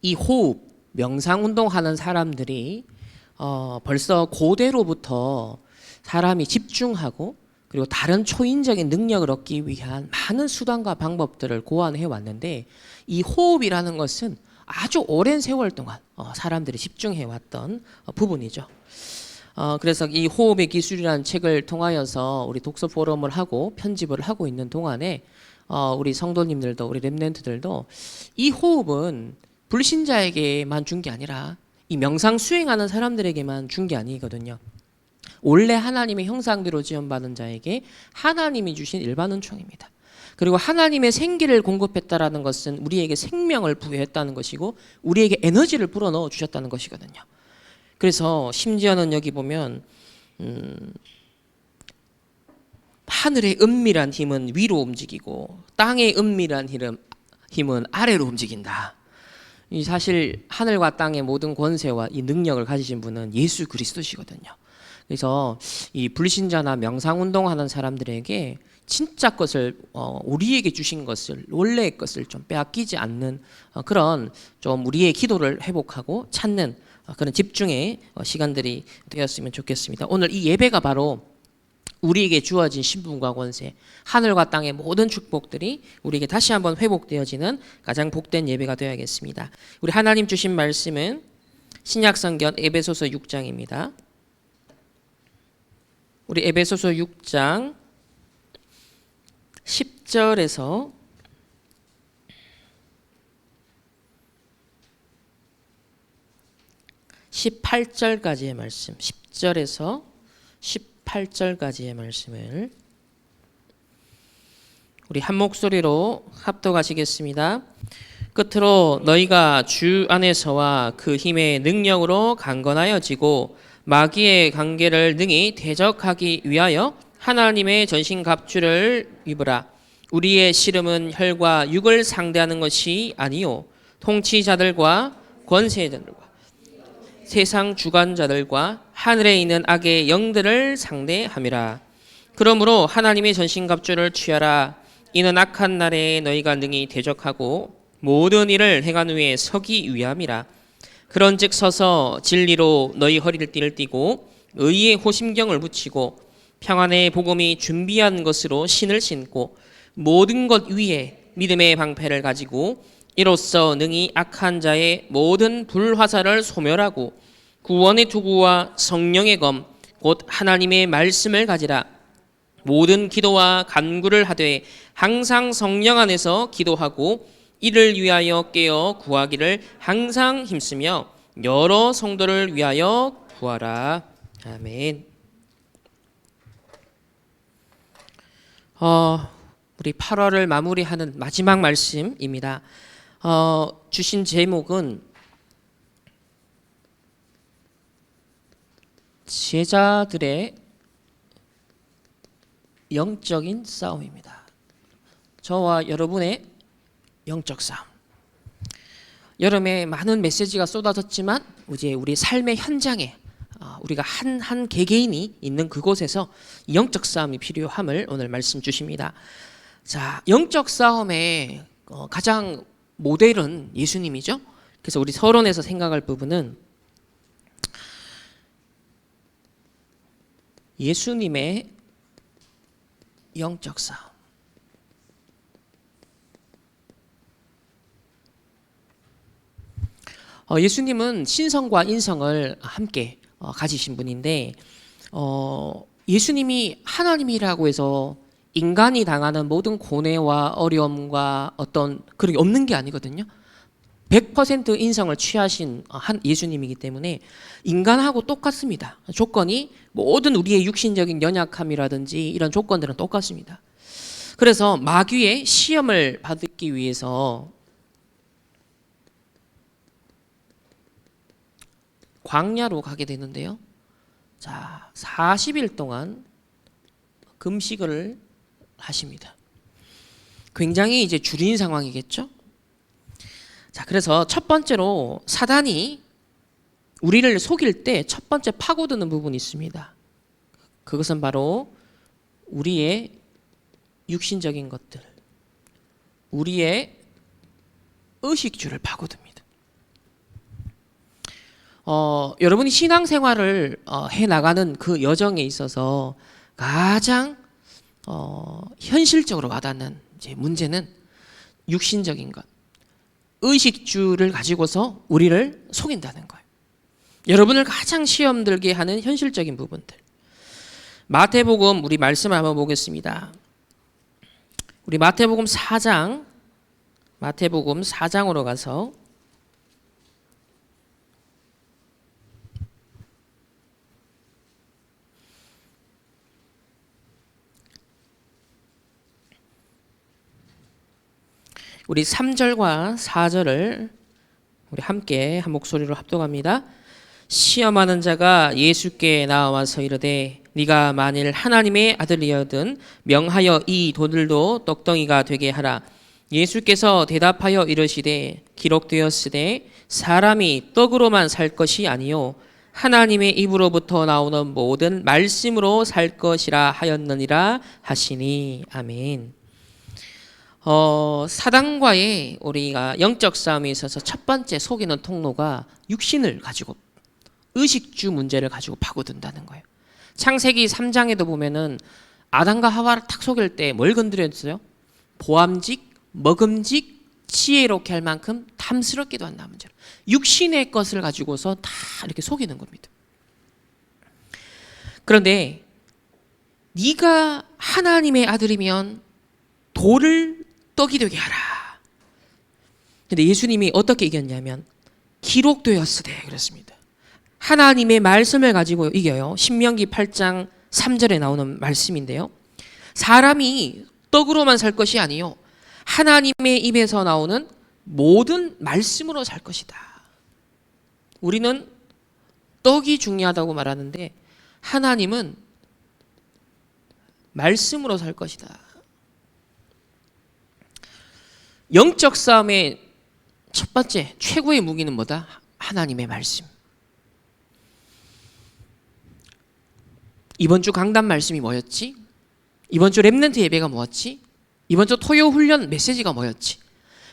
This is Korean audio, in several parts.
이 호흡, 명상운동하는 사람들이 벌써 고대로부터 사람이 집중하고 그리고 다른 초인적인 능력을 얻기 위한 많은 수단과 방법들을 고안해 왔는데, 이 호흡이라는 것은 아주 오랜 세월 동안 사람들이 집중해 왔던 부분이죠. 그래서 이 호흡의 기술이라는 책을 통하여서 우리 독서 포럼을 하고 편집을 하고 있는 동안에 우리 성도님들도 우리 렘넌트들도 이 호흡은 불신자에게만 준 게 아니라 이 명상 수행하는 사람들에게만 준 게 아니거든요. 원래 하나님의 형상대로 지음받은 자에게 하나님이 주신 일반 은총입니다. 그리고 하나님의 생기를 공급했다라는 것은 우리에게 생명을 부여했다는 것이고 우리에게 에너지를 불어넣어 주셨다는 것이거든요. 그래서 심지어는 여기 보면 하늘의 은밀한 힘은 위로 움직이고 땅의 은밀한 힘은 아래로 움직인다. 이 사실 하늘과 땅의 모든 권세와 이 능력을 가지신 분은 예수 그리스도시거든요. 그래서 이 불신자나 명상운동하는 사람들에게 진짜 것을 우리에게 주신 것을, 원래의 것을 좀 빼앗기지 않는 그런 좀 우리의 기도를 회복하고 찾는 그런 집중의 시간들이 되었으면 좋겠습니다. 오늘 이 예배가 바로 우리에게 주어진 신분과 권세, 하늘과 땅의 모든 축복들이 우리에게 다시 한번 회복되어지는 가장 복된 예배가 되어야겠습니다. 우리 하나님 주신 말씀은 신약성경 에베소서 6장입니다. 우리 에베소서 6장 10절에서 18절까지의 말씀, 10절에서 18절까지의 말씀을 우리 한 목소리로 합독하시겠습니다. 끝으로 너희가 주 안에서와 그 힘의 능력으로 강건하여지고 마귀의 관계를 능히 대적하기 위하여 하나님의 전신갑주를 입으라. 우리의 씨름은 혈과 육을 상대하는 것이 아니요 통치자들과 권세자들과 세상 주관자들과 하늘에 있는 악의 영들을 상대함이라. 그러므로 하나님의 전신갑주를 취하라. 이는 악한 날에 너희가 능히 대적하고 모든 일을 행한 후에 서기 위함이라. 그런즉 서서 진리로 너희 허리를 띠를 띠고 의의 호심경을 붙이고 평안의 복음이 준비한 것으로 신을 신고 모든 것 위에 믿음의 방패를 가지고 이로써 능히 악한 자의 모든 불화살을 소멸하고 구원의 투구와 성령의 검 곧 하나님의 말씀을 가지라. 모든 기도와 간구를 하되 항상 성령 안에서 기도하고 이를 위하여 깨어 구하기를 항상 힘쓰며 여러 성도를 위하여 구하라. 아멘. 우리 8월을 마무리하는 마지막 말씀입니다. 주신 제목은 제자들의 영적인 싸움입니다. 저와 여러분의 영적 싸움. 여름에 많은 메시지가 쏟아졌지만 이제 우리 삶의 현장에 우리가 한 개개인이 있는 그곳에서 영적 싸움이 필요함을 오늘 말씀 주십니다. 자, 영적 싸움의 가장 모델은 예수님이죠. 그래서 우리 서론에서 생각할 부분은 예수님의 영적 싸움. 예수님은 신성과 인성을 함께 가지신 분인데 예수님이 하나님이라고 해서 인간이 당하는 모든 고뇌와 어려움과 어떤 그런 게 없는 게 아니거든요. 100% 인성을 취하신 한 예수님이기 때문에 인간하고 똑같습니다. 조건이 모든 우리의 육신적인 연약함이라든지 이런 조건들은 똑같습니다. 그래서 마귀의 시험을 받기 위해서 광야로 가게 되는데요. 자, 40일 동안 금식을 하십니다. 굉장히 이제 줄인 상황이겠죠? 자, 그래서 첫 번째로 사단이 우리를 속일 때 첫 번째 파고드는 부분이 있습니다. 그것은 바로 우리의 육신적인 것들, 우리의 의식주를 파고듭니다. 여러분이 신앙생활을 해 나가는 그 여정에 있어서 가장 현실적으로 와닿는 이제 문제는 육신적인 것, 의식주를 가지고서 우리를 속인다는 거예요. 여러분을 가장 시험 들게 하는 현실적인 부분들. 마태복음 우리 말씀을 한번 보겠습니다. 우리 마태복음 4장으로 가서 우리 3절과 4절을 우리 함께 한 목소리로 합독합니다. 시험하는 자가 예수께 나와서 이르되 네가 만일 하나님의 아들이여든 명하여 이 돌들도 떡덩이가 되게 하라. 예수께서 대답하여 이르시되 기록되었으되 사람이 떡으로만 살 것이 아니요 하나님의 입으로부터 나오는 모든 말씀으로 살 것이라 하였느니라 하시니. 아멘. 사단과의 우리가 영적 싸움에 있어서 첫 번째 속이는 통로가 육신을 가지고 의식주 문제를 가지고 파고든다는 거예요. 창세기 3장에도 보면은 아담과 하와를 탁 속일 때 뭘 건드렸어요? 보암직, 먹음직, 지혜롭게 할 만큼 탐스럽기도 한다 문제로. 육신의 것을 가지고서 다 이렇게 속이는 겁니다. 그런데 네가 하나님의 아들이면 돌을 떡이 되게 하라. 근데 예수님이 어떻게 이겼냐면 기록되었으되 그랬습니다. 하나님의 말씀을 가지고 이겨요. 신명기 8장 3절에 나오는 말씀인데요. 사람이 떡으로만 살 것이 아니요 하나님의 입에서 나오는 모든 말씀으로 살 것이다. 우리는 떡이 중요하다고 말하는데 하나님은 말씀으로 살 것이다. 영적 싸움의 첫 번째 최고의 무기는 뭐다? 하나님의 말씀. 이번 주 강단 말씀이 뭐였지? 이번 주 렘넌트 예배가 뭐였지? 이번 주 토요 훈련 메시지가 뭐였지?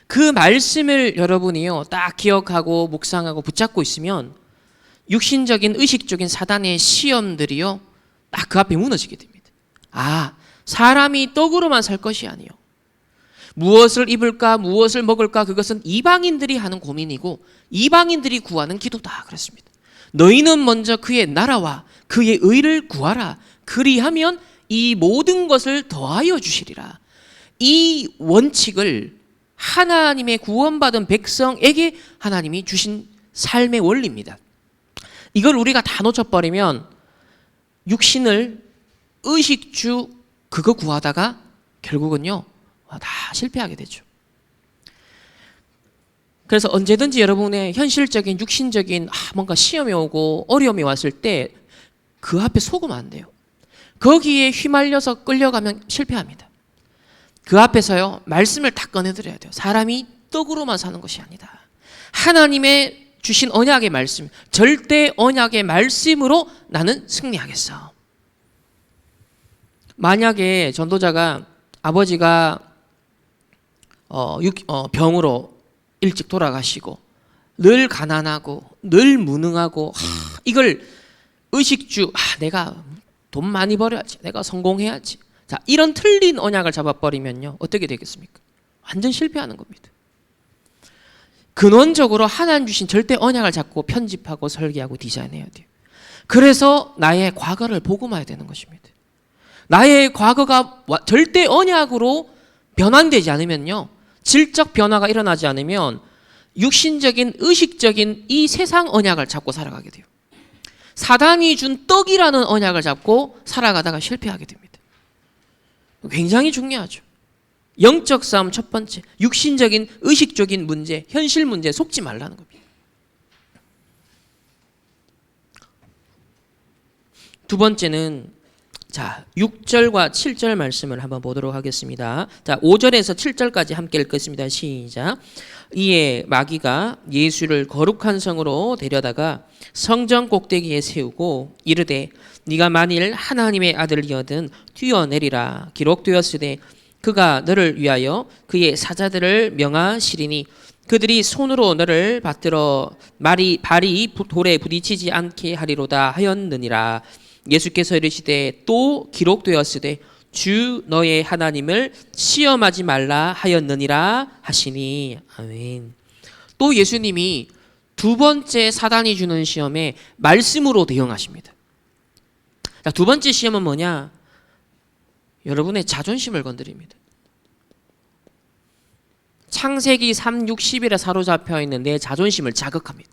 그 말씀을 여러분이요 딱 기억하고 묵상하고 붙잡고 있으면 육신적인 의식적인 사단의 시험들이요 딱 그 앞에 무너지게 됩니다. 아, 사람이 떡으로만 살 것이 아니요 무엇을 입을까 무엇을 먹을까 그것은 이방인들이 하는 고민이고 이방인들이 구하는 기도다 그랬습니다. 너희는 먼저 그의 나라와 그의 의를 구하라. 그리하면 이 모든 것을 더하여 주시리라. 이 원칙을 하나님의 구원받은 백성에게 하나님이 주신 삶의 원리입니다. 이걸 우리가 다 놓쳐버리면 육신을 의식주 그거 구하다가 결국은요 다 실패하게 되죠. 그래서 언제든지 여러분의 현실적인 육신적인 뭔가 시험이 오고 어려움이 왔을 때 그 앞에 속으면 안 돼요. 거기에 휘말려서 끌려가면 실패합니다. 그 앞에서요 말씀을 다 꺼내드려야 돼요. 사람이 떡으로만 사는 것이 아니다. 하나님의 주신 언약의 말씀, 절대 언약의 말씀으로 나는 승리하겠어. 만약에 전도자가 아버지가 병으로 일찍 돌아가시고 늘 가난하고 늘 무능하고 이걸 의식주 내가 돈 많이 벌어야지 내가 성공해야지 자 이런 틀린 언약을 잡아버리면요 어떻게 되겠습니까? 완전 실패하는 겁니다. 근원적으로 하나님 주신 절대 언약을 잡고 편집하고 설계하고 디자인해야 돼요. 그래서 나의 과거를 복음화해야 되는 것입니다. 나의 과거가 절대 언약으로 변환되지 않으면요 질적 변화가 일어나지 않으면 육신적인 의식적인 이 세상 언약을 잡고 살아가게 돼요. 사단이 준 떡이라는 언약을 잡고 살아가다가 실패하게 됩니다. 굉장히 중요하죠. 영적 싸움 첫 번째 육신적인 의식적인 문제 현실 문제에 속지 말라는 겁니다. 두 번째는 자 6절과 7절 말씀을 한번 보도록 하겠습니다. 자 5절에서 7절까지 함께 읽겠습니다. 시작. 이에 마귀가 예수를 거룩한 성으로 데려다가 성전 꼭대기에 세우고 이르되 네가 만일 하나님의 아들이거든 뛰어내리라. 기록되었으되 그가 너를 위하여 그의 사자들을 명하시리니 그들이 손으로 너를 받들어 발이 돌에 부딪히지 않게 하리로다 하였느니라. 예수께서 이르시되 또 기록되었으되 주 너의 하나님을 시험하지 말라 하였느니라 하시니. 아멘. 또 예수님이 두 번째 사단이 주는 시험에 말씀으로 대응하십니다. 자, 두 번째 시험은 뭐냐? 여러분의 자존심을 건드립니다. 창세기 3, 6, 10일에 사로잡혀 있는 내 자존심을 자극합니다.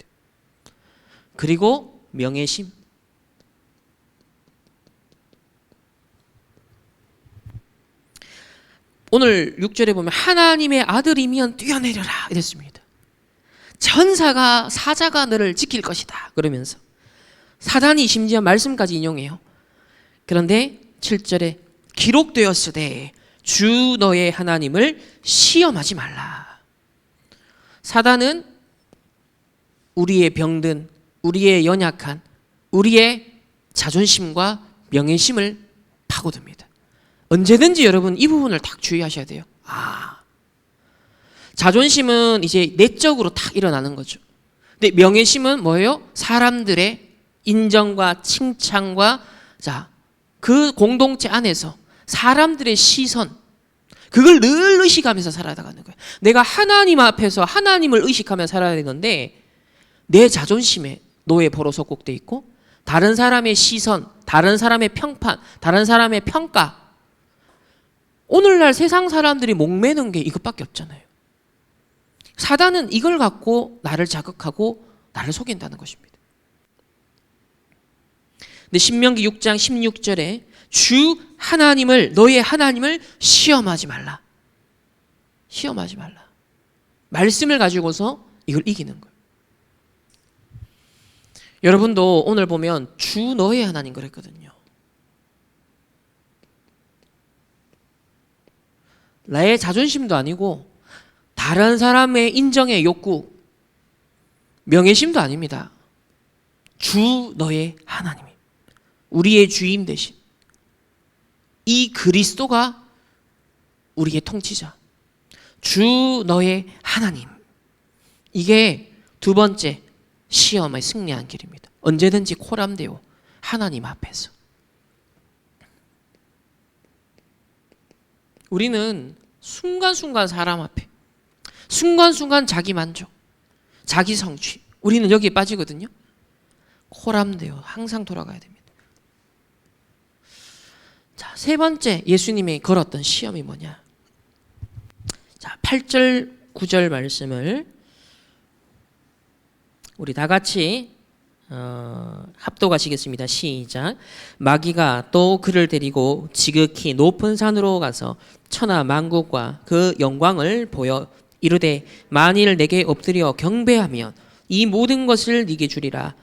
그리고 명예심. 오늘 6절에 보면 하나님의 아들이면 뛰어내려라 이랬습니다. 천사가 사자가 너를 지킬 것이다 그러면서 사단이 심지어 말씀까지 인용해요. 그런데 7절에 기록되었으되 주 너의 하나님을 시험하지 말라. 사단은 우리의 병든, 우리의 연약한, 우리의 자존심과 명예심을 파고듭니다. 언제든지 여러분 이 부분을 딱 주의하셔야 돼요. 자존심은 이제 내적으로 딱 일어나는 거죠. 근데 명예심은 뭐예요? 사람들의 인정과 칭찬과 그 공동체 안에서 사람들의 시선, 그걸 늘 의식하면서 살아가는 거예요. 내가 하나님 앞에서 하나님을 의식하며 살아야 되는데 내 자존심에 노예 포로 속국돼 있고 다른 사람의 시선, 다른 사람의 평판, 다른 사람의 평가. 오늘날 세상 사람들이 목매는 게 이것밖에 없잖아요. 사단은 이걸 갖고 나를 자극하고 나를 속인다는 것입니다. 근데 신명기 6장 16절에 주 하나님을, 너의 하나님을 시험하지 말라. 시험하지 말라. 말씀을 가지고서 이걸 이기는 거예요. 여러분도 오늘 보면 주 너의 하나님 그랬거든요. 나의 자존심도 아니고 다른 사람의 인정의 욕구, 명예심도 아닙니다. 주 너의 하나님, 우리의 주임 되신 이 그리스도가 우리의 통치자, 주 너의 하나님. 이게 두 번째 시험에 승리한 길입니다. 언제든지 코람되어 하나님 앞에서. 우리는 순간순간 사람 앞에, 순간순간 자기 만족, 자기 성취, 우리는 여기에 빠지거든요. 코람되어 항상 돌아가야 됩니다. 자, 세 번째 예수님이 걸었던 시험이 뭐냐? 자, 8절, 9절 말씀을 우리 다 같이 합독하시겠습니다. 시작. 마귀가 또 그를 데리고 지극히 높은 산으로 가서 천하 만국과 그 영광을 보여 이르되 만일 내게 엎드려 경배하면 이 모든 것을 네게 주리라.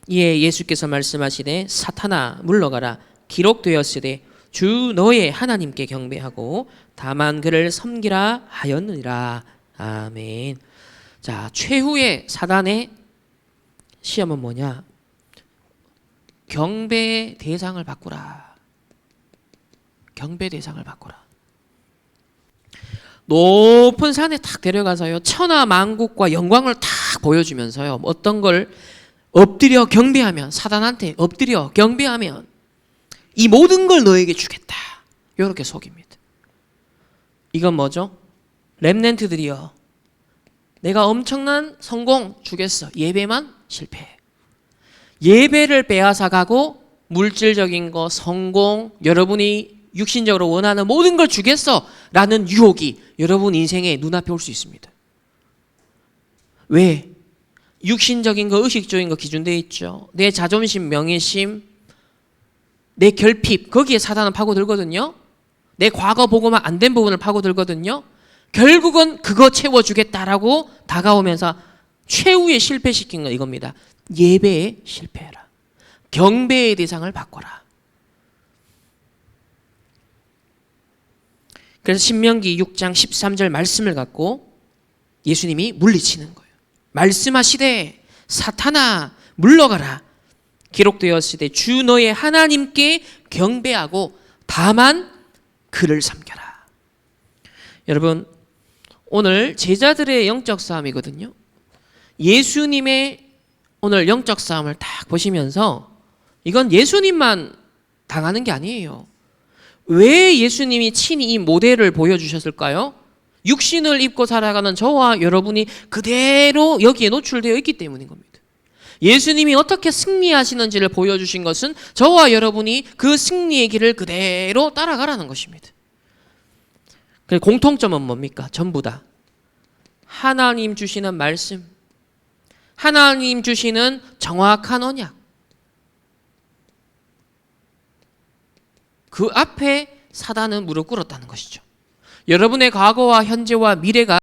이에 예수께서 말씀하시되 사탄아 물러가라. 기록되었으되 주 너의 하나님께 경배하고 다만 그를 섬기라 하였느니라. 아멘. 자, 최후의 사단의 시험은 뭐냐? 경배의 대상을 바꾸라. 경배 대상을 바꾸라. 높은 산에 탁 데려가서요, 천하 만국과 영광을 탁 보여주면서요, 어떤 걸 엎드려 경배하면, 사단한테 엎드려 경배하면 이 모든 걸 너에게 주겠다. 이렇게 속입니다. 이건 뭐죠? 렘넌트들이요, 내가 엄청난 성공 주겠어. 예배만 실패해. 예배를 빼앗아 가고 물질적인 거, 성공, 여러분이 육신적으로 원하는 모든 걸 주겠어 라는 유혹이 여러분 인생에 눈앞에 올 수 있습니다. 왜? 육신적인 거, 의식적인 거 기준되어 있죠. 내 자존심, 명예심, 내 결핍, 거기에 사단은 파고들거든요. 내 과거 보고만 안 된 부분을 파고들거든요. 결국은 그거 채워주겠다라고 다가오면서 최후의 실패시킨 건 이겁니다. 예배에 실패해라. 경배의 대상을 바꿔라. 그래서 신명기 6장 13절 말씀을 갖고 예수님이 물리치는 거예요. 말씀하시되 사탄아 물러가라. 기록되었으되 주 너의 하나님께 경배하고 다만 그를 섬겨라. 여러분, 오늘 제자들의 영적 싸움이거든요. 예수님의 오늘 영적 싸움을 딱 보시면서 이건 예수님만 당하는 게 아니에요. 왜 예수님이 친히 이 모델을 보여주셨을까요? 육신을 입고 살아가는 저와 여러분이 그대로 여기에 노출되어 있기 때문인 겁니다. 예수님이 어떻게 승리하시는지를 보여주신 것은 저와 여러분이 그 승리의 길을 그대로 따라가라는 것입니다. 그 공통점은 뭡니까? 전부 다 하나님 주시는 말씀, 하나님 주시는 정확한 언약, 그 앞에 사단은 무릎 꿇었다는 것이죠. 여러분의 과거와 현재와 미래가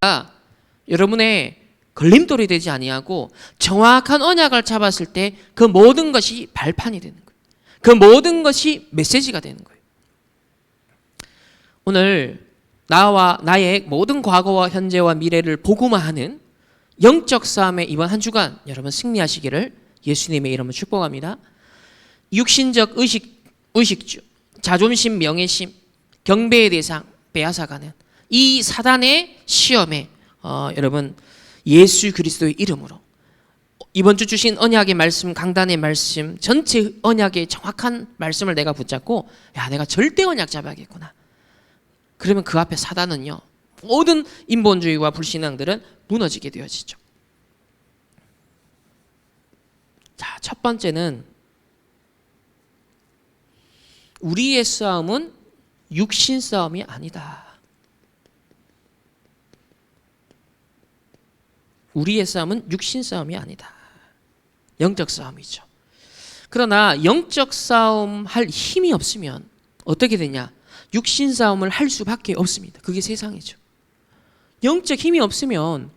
여러분의 걸림돌이 되지 아니하고 정확한 언약을 잡았을 때 그 모든 것이 발판이 되는 거예요. 그 모든 것이 메시지가 되는 거예요. 오늘 나와 나의 모든 과거와 현재와 미래를 복음화하는 영적 싸움에 이번 한 주간 여러분 승리하시기를 예수님의 이름으로 축복합니다. 육신적 의식주, 자존심, 명예심, 경배의 대상 빼앗아가는 이 사단의 시험에 여러분 예수 그리스도의 이름으로 이번 주 주신 언약의 말씀, 강단의 말씀, 전체 언약의 정확한 말씀을 내가 붙잡고 야, 내가 절대 언약 잡아야겠구나. 그러면 그 앞에 사단은요, 모든 인본주의와 불신앙들은 무너지게 되어지죠. 자, 첫 번째는 우리의 싸움은 육신 싸움이 아니다. 우리의 싸움은 육신 싸움이 아니다. 영적 싸움이죠. 그러나 영적 싸움 할 힘이 없으면 어떻게 되냐? 육신 싸움을 할 수밖에 없습니다. 그게 세상이죠. 영적 힘이 없으면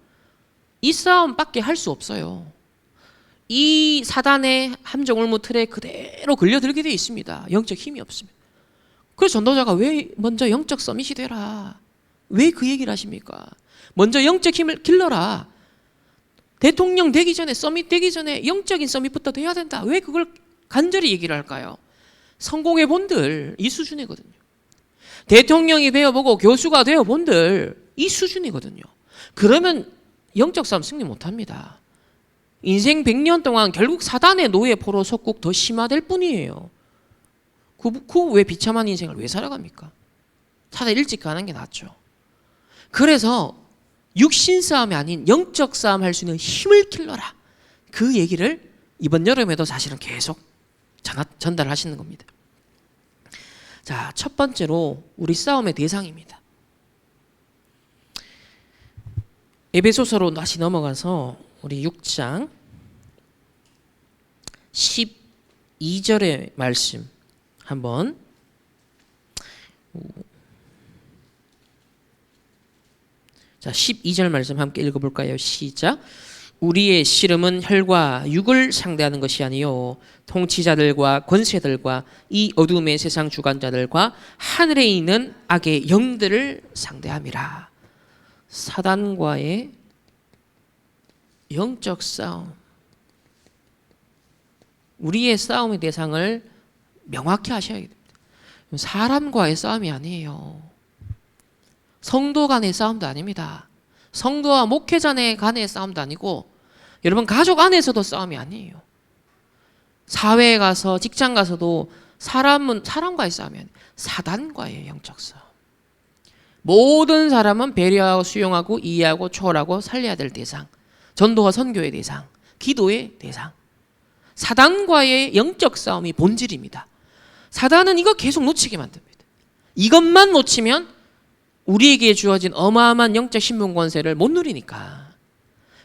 이 싸움밖에 할 수 없어요. 이 사단의 함정울무 틀에 그대로 걸려들게 되어 있습니다. 영적 힘이 없으면. 그래서 전도자가 왜 먼저 영적 서밋이 되라? 왜 그 얘기를 하십니까? 먼저 영적 힘을 길러라. 대통령 되기 전에, 서밋 되기 전에 영적인 서밋부터 돼야 된다. 왜 그걸 간절히 얘기를 할까요? 성공의 본들 이 수준이거든요. 대통령이 되어보고 교수가 되어본들 이 수준이거든요. 그러면 영적 싸움 승리 못합니다. 인생 100년 동안 결국 사단의 노예 포로 속국 더 심화될 뿐이에요. 그 왜 비참한 인생을 왜 살아갑니까? 차라리 일찍 가는 게 낫죠. 그래서 육신 싸움이 아닌 영적 싸움 할 수 있는 힘을 길러라. 그 얘기를 이번 여름에도 사실은 계속 전달하시는 겁니다. 자, 첫 번째로 우리 싸움의 대상입니다. 에베소서로 다시 넘어가서 우리 6장 12절의 말씀 한번 자, 12절 말씀 함께 읽어볼까요? 시작. 우리의 씨름은 혈과 육을 상대하는 것이 아니요 통치자들과 권세들과 이 어둠의 세상 주관자들과 하늘에 있는 악의 영들을 상대함이라. 사단과의 영적 싸움. 우리의 싸움의 대상을 명확히 하셔야 됩니다. 사람과의 싸움이 아니에요. 성도 간의 싸움도 아닙니다. 성도와 목회자 간의 싸움도 아니고 여러분 가족 안에서도 싸움이 아니에요. 사회에 가서 직장 가서도 사람과의 싸움이 아니에요. 사단과의 영적 싸움. 모든 사람은 배려하고 수용하고 이해하고 초월하고 살려야 될 대상. 전도와 선교의 대상. 기도의 대상. 사단과의 영적 싸움이 본질입니다. 사단은 이거 계속 놓치게 만듭니다. 이것만 놓치면 우리에게 주어진 어마어마한 영적 신분 권세를 못 누리니까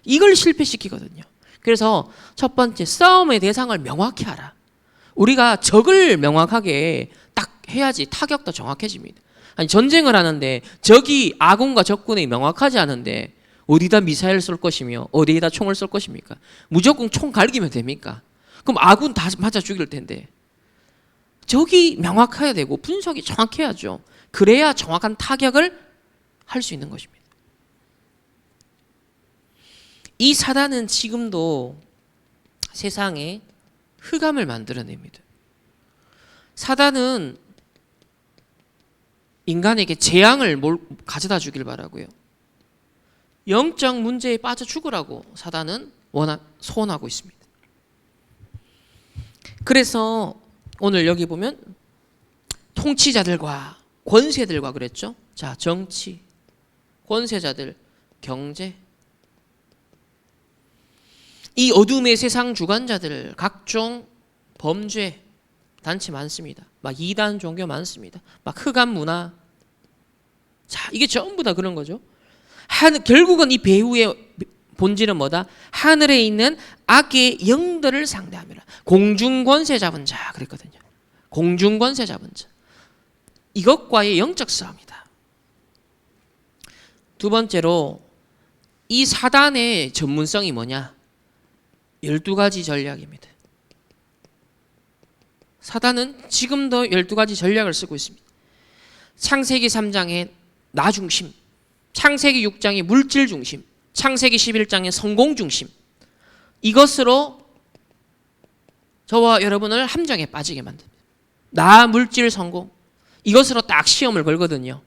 이걸 실패시키거든요. 그래서 첫 번째 싸움의 대상을 명확히 하라. 우리가 적을 명확하게 딱 해야지 타격도 정확해집니다. 아니 전쟁을 하는데 적이 아군과 적군이 명확하지 않은데 어디다 미사일 쏠 것이며 어디에다 총을 쏠 것입니까? 무조건 총 갈기면 됩니까? 그럼 아군 다 맞아 죽일 텐데 적이 명확해야 되고 분석이 정확해야죠. 그래야 정확한 타격을 할 수 있는 것입니다. 이 사단은 지금도 세상에 흑암을 만들어냅니다. 사단은 인간에게 재앙을 가져다 주길 바라고요. 영적 문제에 빠져 죽으라고 사단은 소원하고 있습니다. 그래서 오늘 여기 보면 통치자들과 권세들과 그랬죠. 자, 정치, 권세자들, 경제, 이 어둠의 세상 주관자들, 각종 범죄 단체 많습니다. 막 이단 종교 많습니다. 막 흑암 문화. 자, 이게 전부 다 그런 거죠. 결국은 이 배후의 본질은 뭐다? 하늘에 있는 악의 영들을 상대함이라. 공중권세 잡은 자 그랬거든요. 공중권세 잡은 자. 이것과의 영적 싸움이다. 두 번째로 이 사단의 전문성이 뭐냐? 12가지 전략입니다. 사단은 지금도 12가지 전략을 쓰고 있습니다. 창세기 3장의 나 중심, 창세기 6장의 물질 중심, 창세기 11장의 성공 중심, 이것으로 저와 여러분을 함정에 빠지게 만듭니다. 나, 물질, 성공, 이것으로 딱 시험을 걸거든요.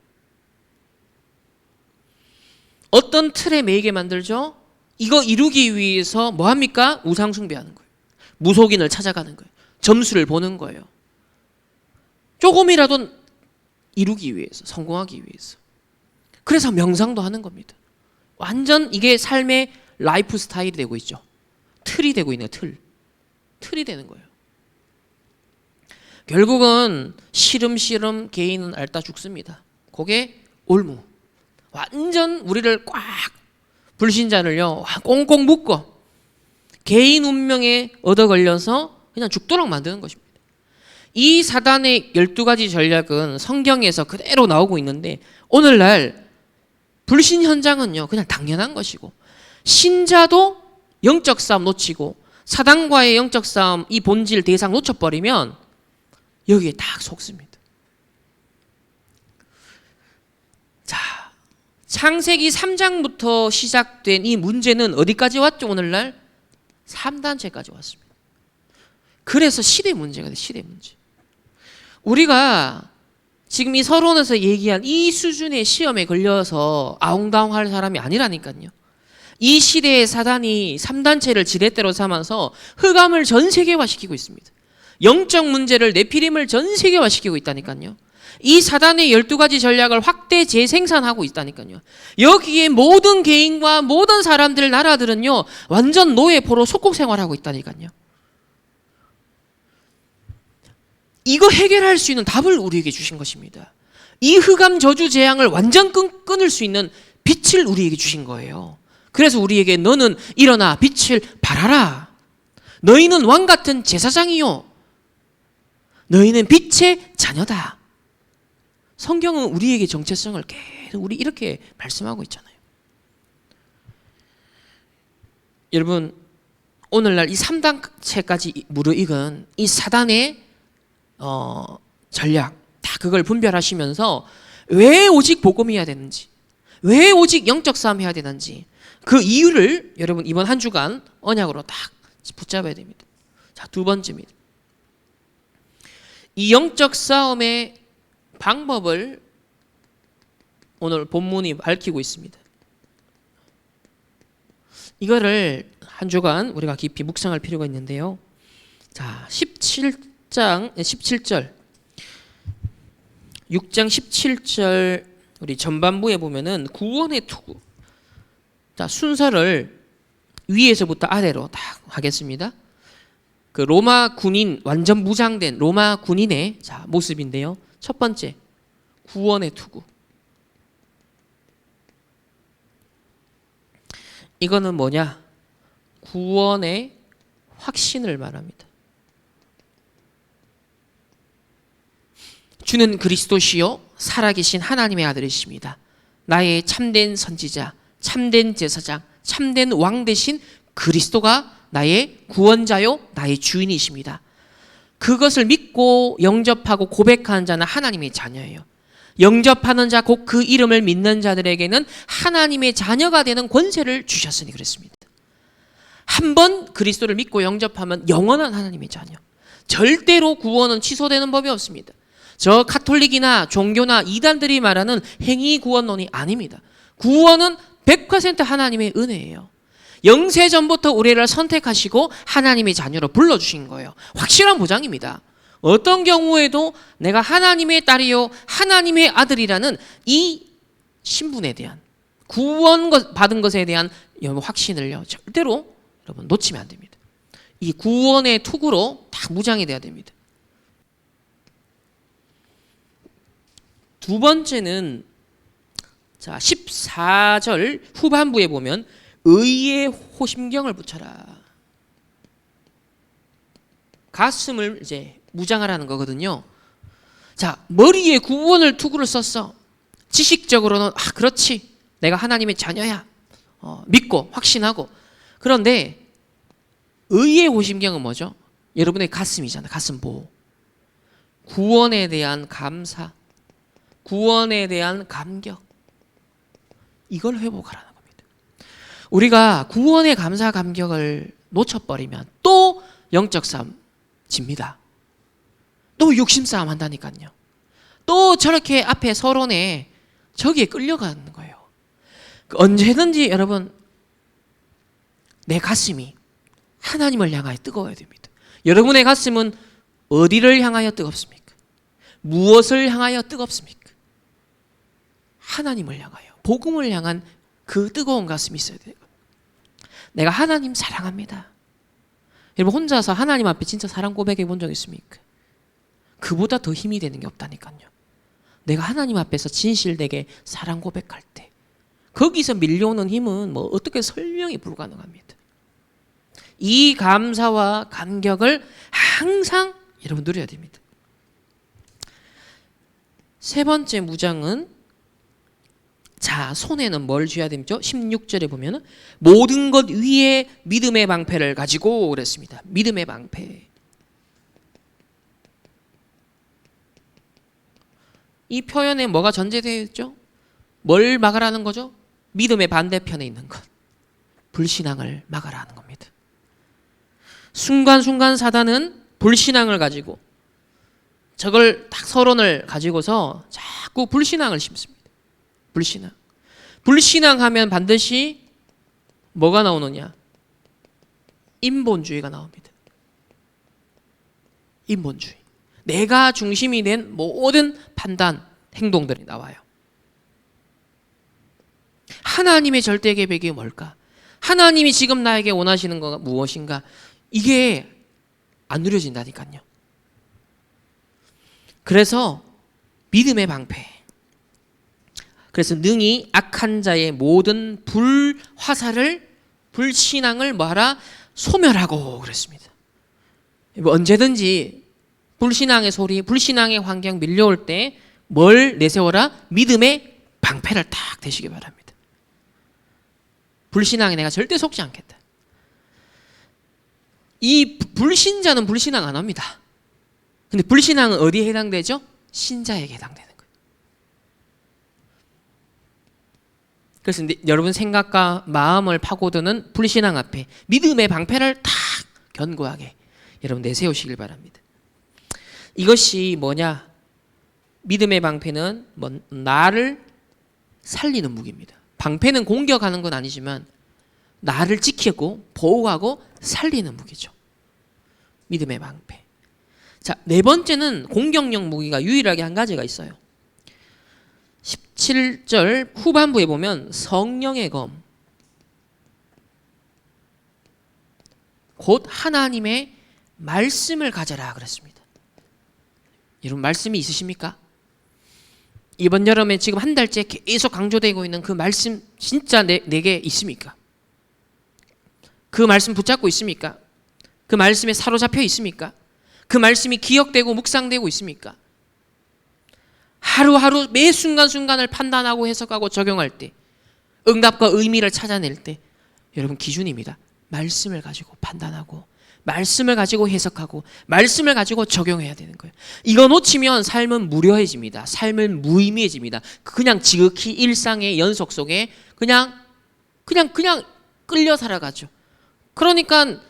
어떤 틀에 매이게 만들죠? 이거 이루기 위해서 뭐합니까? 우상 숭배하는 거예요. 무속인을 찾아가는 거예요. 점수를 보는 거예요. 조금이라도 이루기 위해서, 성공하기 위해서. 그래서 명상도 하는 겁니다. 완전 이게 삶의 라이프 스타일이 되고 있죠. 틀이 되고 있는 틀. 틀이 되는 거예요. 결국은 시름시름 개인은 앓다 죽습니다. 그게 올무. 완전 우리를 꽉 불신자를요 꽁꽁 묶어 개인 운명에 얻어 걸려서 그냥 죽도록 만드는 것입니다. 이 사단의 12가지 전략은 성경에서 그대로 나오고 있는데 오늘날 불신 현장은요 그냥 당연한 것이고 신자도 영적 싸움 놓치고 사단과의 영적 싸움 이 본질 대상 놓쳐버리면 여기에 딱 속습니다. 자, 창세기 3장부터 시작된 이 문제는 어디까지 왔죠? 오늘날 3단체까지 왔습니다. 그래서 시대 문제가 돼. 시대 문제. 우리가 지금 이 서론에서 얘기한 이 수준의 시험에 걸려서 아웅다웅할 사람이 아니라니까요. 이 시대의 사단이 3단체를 지렛대로 삼아서 흑암을 전 세계화시키고 있습니다. 영적 문제를 네피림을 전 세계화시키고 있다니까요. 이 사단의 12가지 전략을 확대 재생산하고 있다니까요. 여기에 모든 개인과 모든 사람들, 나라들은요 완전 노예포로 속국 생활하고 있다니까요. 이거 해결할 수 있는 답을 우리에게 주신 것입니다. 이 흑암 저주 재앙을 완전 끊을 수 있는 빛을 우리에게 주신 거예요. 그래서 우리에게 너는 일어나 빛을 발하라. 너희는 왕 같은 제사장이요. 너희는 빛의 자녀다. 성경은 우리에게 정체성을 계속 우리 이렇게 말씀하고 있잖아요. 여러분 오늘날 이 3단체까지 무르익은 이 사단의 전략 다 그걸 분별하시면서 왜 오직 복음해야 되는지 왜 오직 영적 싸움 해야 되는지 그 이유를 여러분 이번 한 주간 언약으로 딱 붙잡아야 됩니다. 자, 두 번째입니다. 이 영적 싸움의 방법을 오늘 본문이 밝히고 있습니다. 이거를 한 주간 우리가 깊이 묵상할 필요가 있는데요. 자, 17절 6장 17절 우리 전반부에 보면은 구원의 투구. 자, 순서를 위에서부터 아래로 딱 하겠습니다. 그 로마 군인 완전 무장된 로마 군인의 자, 모습인데요. 첫 번째 구원의 투구. 이거는 뭐냐? 구원의 확신을 말합니다. 주는 그리스도시요 살아계신 하나님의 아들이십니다. 나의 참된 선지자, 참된 제사장, 참된 왕 되신 그리스도가 나의 구원자요 나의 주인이십니다. 그것을 믿고 영접하고 고백하는 자는 하나님의 자녀예요. 영접하는 자 곧 그 이름을 믿는 자들에게는 하나님의 자녀가 되는 권세를 주셨으니 그랬습니다. 한 번 그리스도를 믿고 영접하면 영원한 하나님의 자녀. 절대로 구원은 취소되는 법이 없습니다. 저 카톨릭이나 종교나 이단들이 말하는 행위 구원론이 아닙니다. 구원은 100% 하나님의 은혜예요. 영세 전부터 우리를 선택하시고 하나님의 자녀로 불러주신 거예요. 확실한 보장입니다. 어떤 경우에도 내가 하나님의 딸이요 하나님의 아들이라는 이 신분에 대한 구원 받은 것에 대한 확신을요 절대로 여러분 놓치면 안 됩니다. 이 구원의 투구로 다 무장이 돼야 됩니다. 두 번째는 자 14절 후반부에 보면 의의 호심경을 붙여라. 가슴을 이제 무장하라는 거거든요. 자, 머리에 구원을 투구를 썼어. 지식적으로는 그렇지. 내가 하나님의 자녀야. 믿고 확신하고. 그런데 의의 호심경은 뭐죠? 여러분의 가슴이잖아. 가슴 보호. 구원에 대한 감사, 구원에 대한 감격. 이걸 회복하라는 겁니다. 우리가 구원의 감사 감격을 놓쳐버리면 또 영적 싸움 집니다. 또 욕심 싸움 한다니까요. 또 저렇게 앞에 서론에 저기에 끌려가는 거예요. 언제든지 여러분 내 가슴이 하나님을 향하여 뜨거워야 됩니다. 여러분의 가슴은 어디를 향하여 뜨겁습니까? 무엇을 향하여 뜨겁습니까? 하나님을 향하여, 복음을 향한 그 뜨거운 가슴이 있어야 돼요. 내가 하나님 사랑합니다. 여러분 혼자서 하나님 앞에 진짜 사랑 고백해 본 적 있습니까? 그보다 더 힘이 되는 게 없다니까요. 내가 하나님 앞에서 진실되게 사랑 고백할 때 거기서 밀려오는 힘은 뭐 어떻게 설명이 불가능합니다. 이 감사와 감격을 항상 여러분 누려야 됩니다. 세 번째 무장은 자 손에는 뭘 쥐어야 되죠? 16절에 보면 모든 것 위에 믿음의 방패를 가지고 그랬습니다. 믿음의 방패. 이 표현에 뭐가 전제되어 있죠? 뭘 막으라는 거죠? 믿음의 반대편에 있는 것. 불신앙을 막으라는 겁니다. 순간순간 사단은 불신앙을 가지고 저걸 딱 서론을 가지고서 자꾸 불신앙을 심습니다. 불신앙. 불신앙하면 반드시 뭐가 나오느냐? 인본주의가 나옵니다. 인본주의. 내가 중심이 된 모든 판단, 행동들이 나와요. 하나님의 절대 계획이 뭘까? 하나님이 지금 나에게 원하시는 거 무엇인가? 이게 안 누려진다니까요. 그래서 믿음의 방패. 그래서 능히 악한 자의 모든 불화살을 불신앙을 뭐하라? 소멸하고 그랬습니다. 언제든지 불신앙의 소리, 불신앙의 환경 밀려올 때 뭘 내세워라? 믿음의 방패를 딱 대시기 바랍니다. 불신앙에 내가 절대 속지 않겠다. 이 불신자는 불신앙 안 합니다. 근데 불신앙은 어디에 해당되죠? 신자에게 해당되는 거예요. 그래서 여러분 생각과 마음을 파고드는 불신앙 앞에 믿음의 방패를 탁 견고하게 여러분 내세우시길 바랍니다. 이것이 뭐냐? 믿음의 방패는 나를 살리는 무기입니다. 방패는 공격하는 건 아니지만 나를 지키고 보호하고 살리는 무기죠. 믿음의 방패. 자, 네 번째는 공격용 무기가 유일하게 한 가지가 있어요. 17절 후반부에 보면 성령의 검. 곧 하나님의 말씀을 가져라 그랬습니다. 여러분 말씀이 있으십니까? 이번 여름에 지금 한 달째 계속 강조되고 있는 그 말씀 진짜 내게 있습니까? 그 말씀 붙잡고 있습니까? 그 말씀에 사로잡혀 있습니까? 그 말씀이 기억되고 묵상되고 있습니까? 하루하루 매 순간순간을 판단하고 해석하고 적용할 때 응답과 의미를 찾아낼 때 여러분 기준입니다. 말씀을 가지고 판단하고 말씀을 가지고 해석하고 말씀을 가지고 적용해야 되는 거예요. 이거 놓치면 삶은 무료해집니다. 삶은 무의미해집니다. 그냥 지극히 일상의 연속 속에 그냥 끌려 살아가죠. 그러니까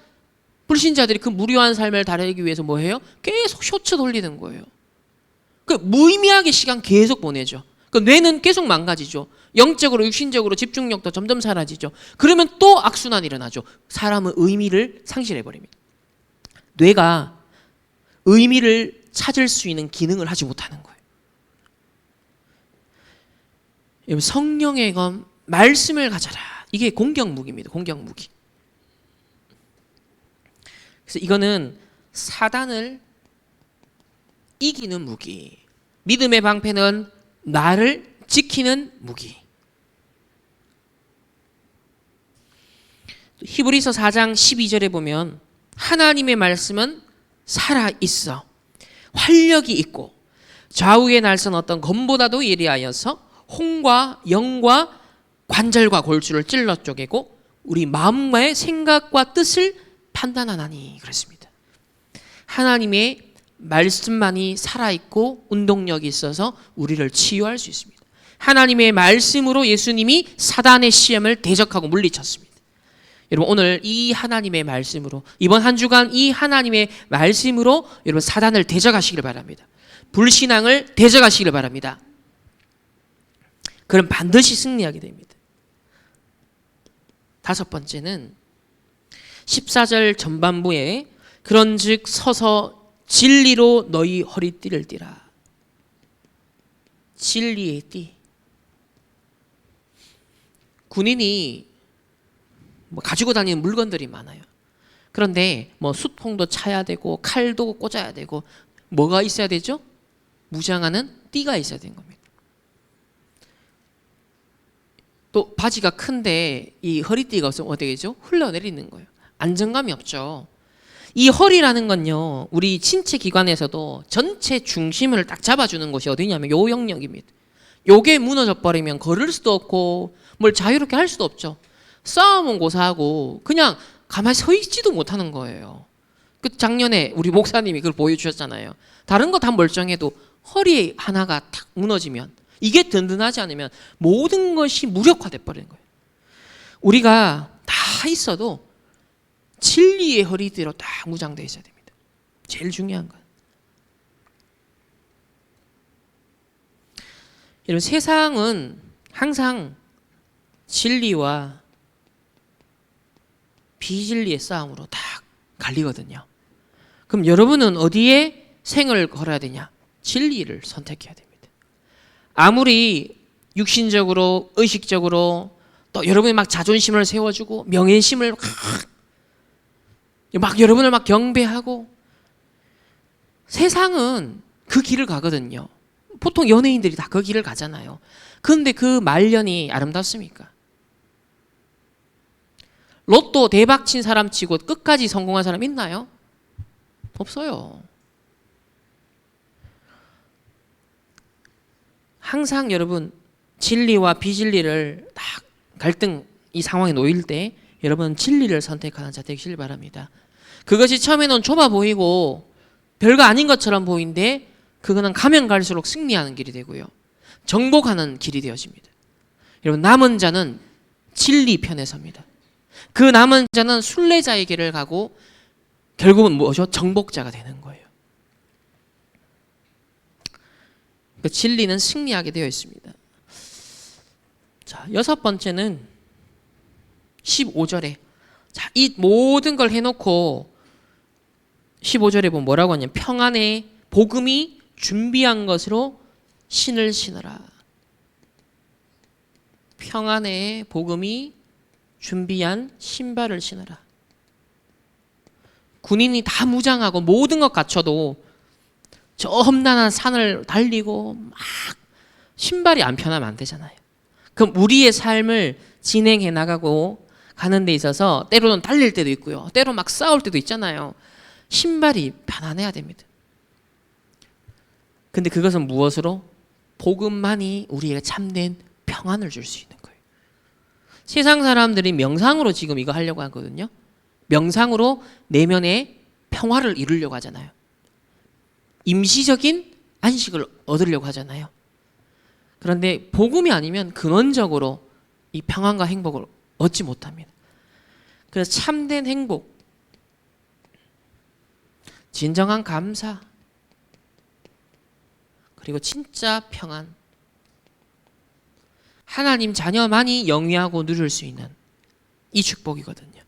불신자들이 그 무료한 삶을 달리기 위해서 뭐 해요? 계속 쇼츠 돌리는 거예요. 그 무의미하게 시간 계속 보내죠. 그 뇌는 계속 망가지죠. 영적으로 육신적으로 집중력도 점점 사라지죠. 그러면 또 악순환이 일어나죠. 사람은 의미를 상실해버립니다. 뇌가 의미를 찾을 수 있는 기능을 하지 못하는 거예요. 여러분, 성령의 검 말씀을 가져라. 이게 공격무기입니다. 공격무기. 그래서 이거는 사단을 이기는 무기. 믿음의 방패는 나를 지키는 무기. 히브리서 4장 12절에 보면 하나님의 말씀은 살아있어 활력이 있고 좌우의 날선 어떤 검보다도 예리하여서 홍과 영과 관절과 골수를 찔러 쪼개고 우리 마음의 생각과 뜻을 판단하나니 그랬습니다. 하나님의 말씀만이 살아있고 운동력이 있어서 우리를 치유할 수 있습니다. 하나님의 말씀으로 예수님이 사단의 시험을 대적하고 물리쳤습니다. 여러분, 오늘 이 하나님의 말씀으로, 이번 한 주간 이 하나님의 말씀으로 여러분 사단을 대적하시길 바랍니다. 불신앙을 대적하시길 바랍니다. 그럼 반드시 승리하게 됩니다. 다섯 번째는 14절 전반부에 그런즉 서서 진리로 너희 허리띠를 띠라. 진리의 띠. 군인이 가지고 다니는 물건들이 많아요. 그런데 수통도 차야 되고 칼도 꽂아야 되고 뭐가 있어야 되죠? 무장하는 띠가 있어야 되는 겁니다. 또 바지가 큰데 이 허리띠가 없으면 어떻게 되죠? 흘러내리는 거예요. 안정감이 없죠. 이 허리라는 건요, 우리 신체 기관에서도 전체 중심을 딱 잡아주는 곳이 어디냐면 요 영역입니다. 요게 무너져 버리면 걸을 수도 없고 뭘 자유롭게 할 수도 없죠. 싸움은 고사하고 그냥 가만히 서 있지도 못하는 거예요. 그 작년에 우리 목사님이 그걸 보여주셨잖아요. 다른 거 다 멀쩡해도 허리 하나가 탁 무너지면, 이게 든든하지 않으면 모든 것이 무력화돼 버리는 거예요. 우리가 다 있어도 진리의 허리띠로 딱 무장되어 있어야 됩니다. 제일 중요한 건. 여러분, 세상은 항상 진리와 비진리의 싸움으로 딱 갈리거든요. 그럼 여러분은 어디에 생을 걸어야 되냐? 진리를 선택해야 됩니다. 아무리 육신적으로, 의식적으로 또 여러분이 막 자존심을 세워주고 명예심을 막 여러분을 막 경배하고, 세상은 그 길을 가거든요. 보통 연예인들이 다 그 길을 가잖아요. 그런데 그 말년이 아름답습니까? 로또 대박 친 사람 치고 끝까지 성공한 사람 있나요? 없어요. 항상 여러분 진리와 비진리를 딱 갈등 이 상황에 놓일 때 여러분 진리를 선택하는 자 되시길 바랍니다. 그것이 처음에는 좁아 보이고 별거 아닌 것처럼 보이는데 그거는 가면 갈수록 승리하는 길이 되고요. 정복하는 길이 되어집니다. 여러분, 남은 자는 진리 편에 섭니다. 그 남은 자는 순례자의 길을 가고 결국은 뭐죠? 정복자가 되는 거예요. 그 진리는 승리하게 되어 있습니다. 자, 여섯 번째는 15절에 자, 이 모든 걸 해놓고 15절에 보면 뭐라고 하냐면 평안의 복음이 준비한 것으로 신을 신으라. 평안의 복음이 준비한 신발을 신으라. 군인이 다 무장하고 모든 것 갖춰도 저 험난한 산을 달리고 막 신발이 안 편하면 안 되잖아요. 그럼 우리의 삶을 진행해 나가고 가는 데 있어서 때로는 달릴 때도 있고요. 때로 막 싸울 때도 있잖아요. 신발이 편안해야 됩니다. 근데 그것은 무엇으로? 복음만이 우리에게 참된 평안을 줄 수 있는 거예요. 세상 사람들이 명상으로 지금 이거 하려고 하거든요. 명상으로 내면의 평화를 이루려고 하잖아요. 임시적인 안식을 얻으려고 하잖아요. 그런데 복음이 아니면 근원적으로 이 평안과 행복을 얻지 못합니다. 그래서 참된 행복, 진정한 감사, 그리고 진짜 평안, 하나님 자녀만이 영위하고 누릴 수 있는 이 축복이거든요.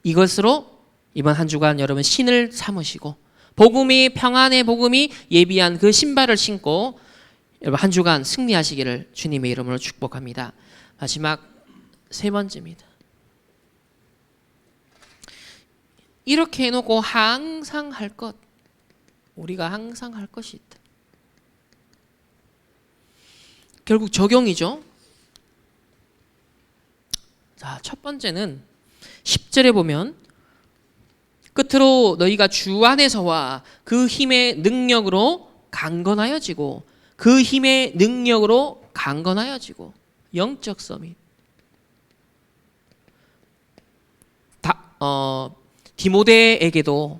이것으로 이번 한 주간 여러분 신을 삼으시고 복음이 평안의 복음이 예비한 그 신발을 신고 여러분 한 주간 승리하시기를 주님의 이름으로 축복합니다. 마지막 세 번째입니다. 이렇게 해놓고 항상 할 것, 우리가 항상 할 것이 있다. 결국 적용이죠. 자, 첫 번째는 10절에 보면 끝으로 너희가 주 안에서와 그 힘의 능력으로 강건하여지고 그 힘의 능력으로 강건하여지고 영적 서밋. 디모데에게도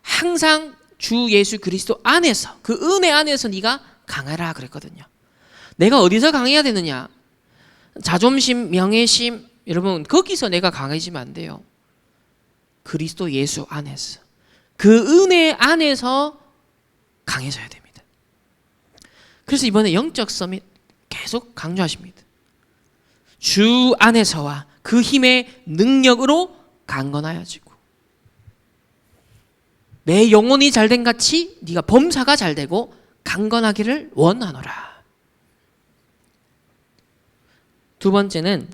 항상 주 예수 그리스도 안에서 그 은혜 안에서 네가 강하라 그랬거든요. 내가 어디서 강해야 되느냐? 자존심, 명예심 여러분 거기서 내가 강해지면 안 돼요. 그리스도 예수 안에서 그 은혜 안에서 강해져야 됩니다. 그래서 이번에 영적 서밋 계속 강조하십니다. 주 안에서와 그 힘의 능력으로 강건하여지고 내 영혼이 잘된 같이 네가 범사가 잘되고 강건하기를 원하노라. 두 번째는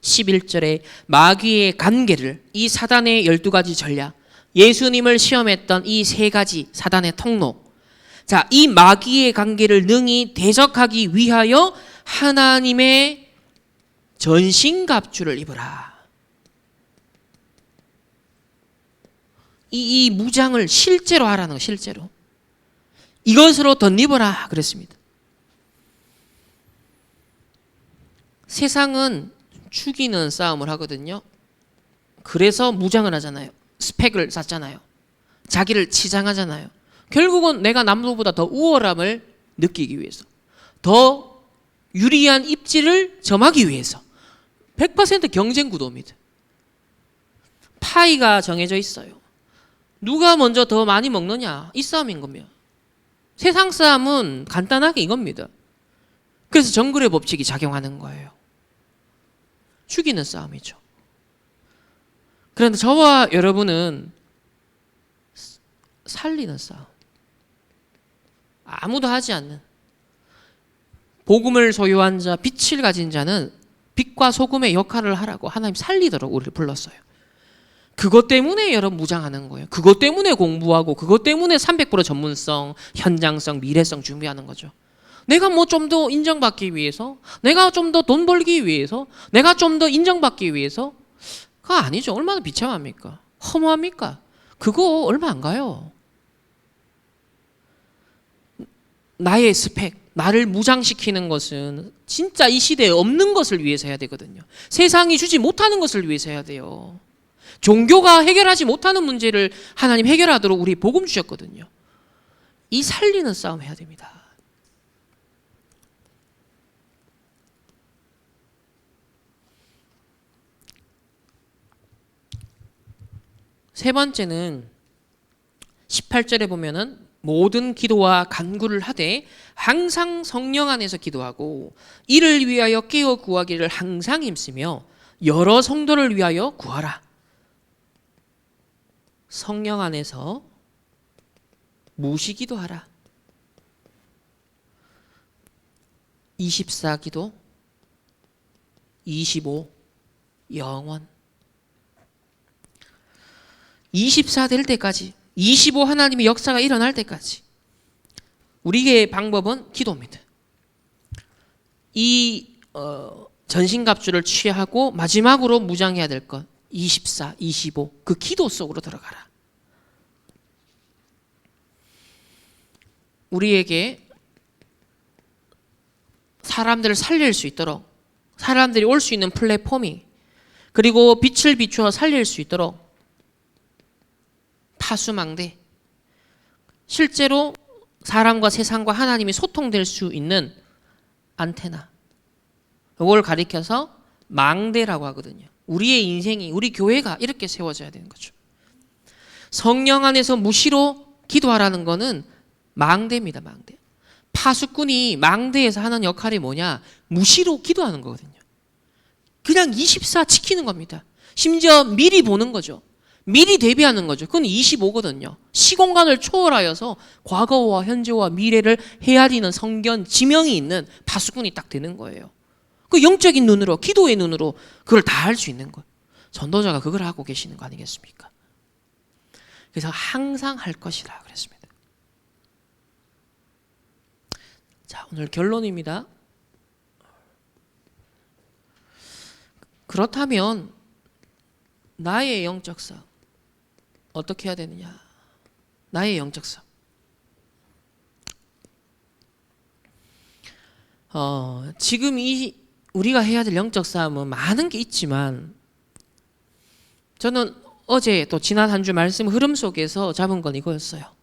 11절에 마귀의 관계를 이 사단의 12가지 전략 예수님을 시험했던 이 세 가지 사단의 통로 자, 이 마귀의 관계를 능히 대적하기 위하여 하나님의 전신갑주를 입으라. 이 무장을 실제로 하라는 거, 실제로. 이것으로 덧입어라 그랬습니다. 세상은 죽이는 싸움을 하거든요. 그래서 무장을 하잖아요. 스펙을 쌓잖아요. 자기를 치장하잖아요. 결국은 내가 남들보다 더 우월함을 느끼기 위해서, 더 유리한 입지를 점하기 위해서 100% 경쟁 구도입니다. 파이가 정해져 있어요. 누가 먼저 더 많이 먹느냐 이 싸움인 겁니다. 세상 싸움은 간단하게 이겁니다. 그래서 정글의 법칙이 작용하는 거예요. 죽이는 싸움이죠. 그런데 저와 여러분은 살리는 싸움. 아무도 하지 않는 복음을 소유한 자, 빛을 가진 자는 빛과 소금의 역할을 하라고 하나님 살리도록 우리를 불렀어요. 그것 때문에 여러분 무장하는 거예요. 그것 때문에 공부하고 그것 때문에 300% 전문성, 현장성, 미래성 준비하는 거죠. 내가 뭐 좀 더 인정받기 위해서, 내가 좀 더 돈 벌기 위해서, 내가 좀 더 인정받기 위해서 그거 아니죠. 얼마나 비참합니까? 허무합니까? 그거 얼마 안 가요. 나의 스펙, 나를 무장시키는 것은 진짜 이 시대에 없는 것을 위해서 해야 되거든요. 세상이 주지 못하는 것을 위해서 해야 돼요. 종교가 해결하지 못하는 문제를 하나님 해결하도록 우리 복음 주셨거든요. 이 살리는 싸움 해야 됩니다. 세 번째는 18절에 보면은 모든 기도와 간구를 하되 항상 성령 안에서 기도하고 이를 위하여 깨어 구하기를 항상 힘쓰며 여러 성도를 위하여 구하라. 성령 안에서 무시 기도하라. 24 기도, 25 영원. 24 될 때까지, 25 하나님의 역사가 일어날 때까지 우리의 방법은 기도입니다. 이 전신갑주를 취하고 마지막으로 무장해야 될 것 24, 25 그 기도 속으로 들어가라. 우리에게 사람들을 살릴 수 있도록 사람들이 올 수 있는 플랫폼이 그리고 빛을 비추어 살릴 수 있도록 파수망대 실제로 사람과 세상과 하나님이 소통될 수 있는 안테나 이걸 가리켜서 망대라고 하거든요. 우리의 인생이 우리 교회가 이렇게 세워져야 되는 거죠. 성령 안에서 무시로 기도하라는 거는 망대입니다. 망대. 파수꾼이 망대에서 하는 역할이 뭐냐? 무시로 기도하는 거거든요. 그냥 24 지키는 겁니다. 심지어 미리 보는 거죠. 미리 대비하는 거죠. 그건 25거든요. 시공간을 초월하여서 과거와 현재와 미래를 헤아리는 성견, 지명이 있는 파수꾼이 딱 되는 거예요. 그 영적인 눈으로, 기도의 눈으로 그걸 다 할 수 있는 거예요. 전도자가 그걸 하고 계시는 거 아니겠습니까? 그래서 항상 할 것이라 그랬습니다. 자, 오늘 결론입니다. 그렇다면 나의 영적 싸움 어떻게 해야 되느냐? 나의 영적 싸움. 지금 우리가 해야 될 영적 싸움은 많은 게 있지만 저는 어제 또 지난 한 주 말씀 흐름 속에서 잡은 건 이거였어요.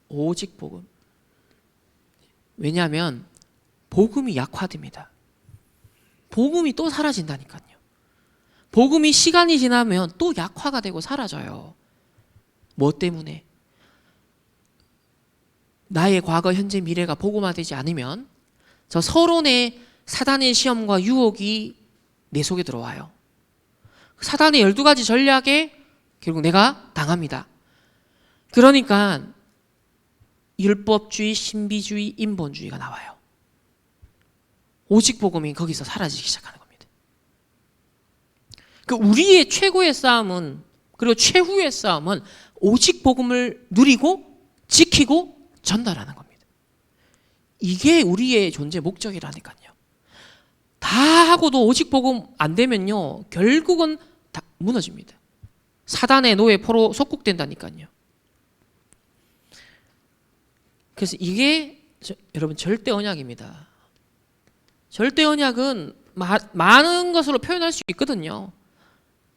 오직 복음. 왜냐하면 복음이 약화됩니다. 복음이 또 사라진다니까요. 복음이 시간이 지나면 또 약화가 되고 사라져요. 뭐 때문에? 나의 과거, 현재, 미래가 복음화되지 않으면 저 서론의 사단의 시험과 유혹이 내 속에 들어와요. 사단의 12가지 전략에 결국 내가 당합니다. 그러니까 율법주의, 신비주의, 인본주의가 나와요. 오직 복음이 거기서 사라지기 시작하는 겁니다. 그 우리의 최고의 싸움은, 그리고 최후의 싸움은 오직 복음을 누리고 지키고 전달하는 겁니다. 이게 우리의 존재 목적이라니까요. 다 하고도 오직 복음 안 되면요, 결국은 다 무너집니다. 사단의 노예 포로 속국된다니까요. 그래서 이게 여러분 절대 언약입니다. 절대 언약은 많은 것으로 표현할 수 있거든요.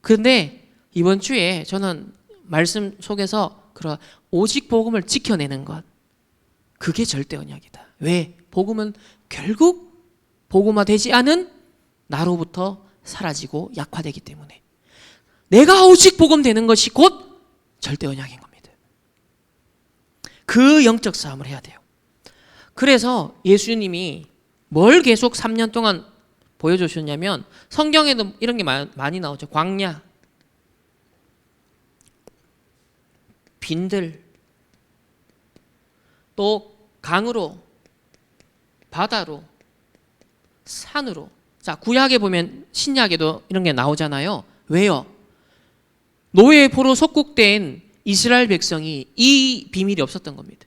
그런데 이번 주에 저는 말씀 속에서 그런 오직 복음을 지켜내는 것, 그게 절대 언약이다. 왜? 복음은 결국 복음화되지 않은 나로부터 사라지고 약화되기 때문에 내가 오직 복음 되는 것이 곧 절대 언약인 겁니다. 그 영적 싸움을 해야 돼요. 그래서 예수님이 뭘 계속 3년 동안 보여주셨냐면, 성경에도 이런 게 많이 나오죠. 광야, 빈들, 또 강으로, 바다로, 산으로. 자, 구약에 보면 신약에도 이런 게 나오잖아요. 왜요? 노예의 포로 속국된 이스라엘 백성이 이 비밀이 없었던 겁니다.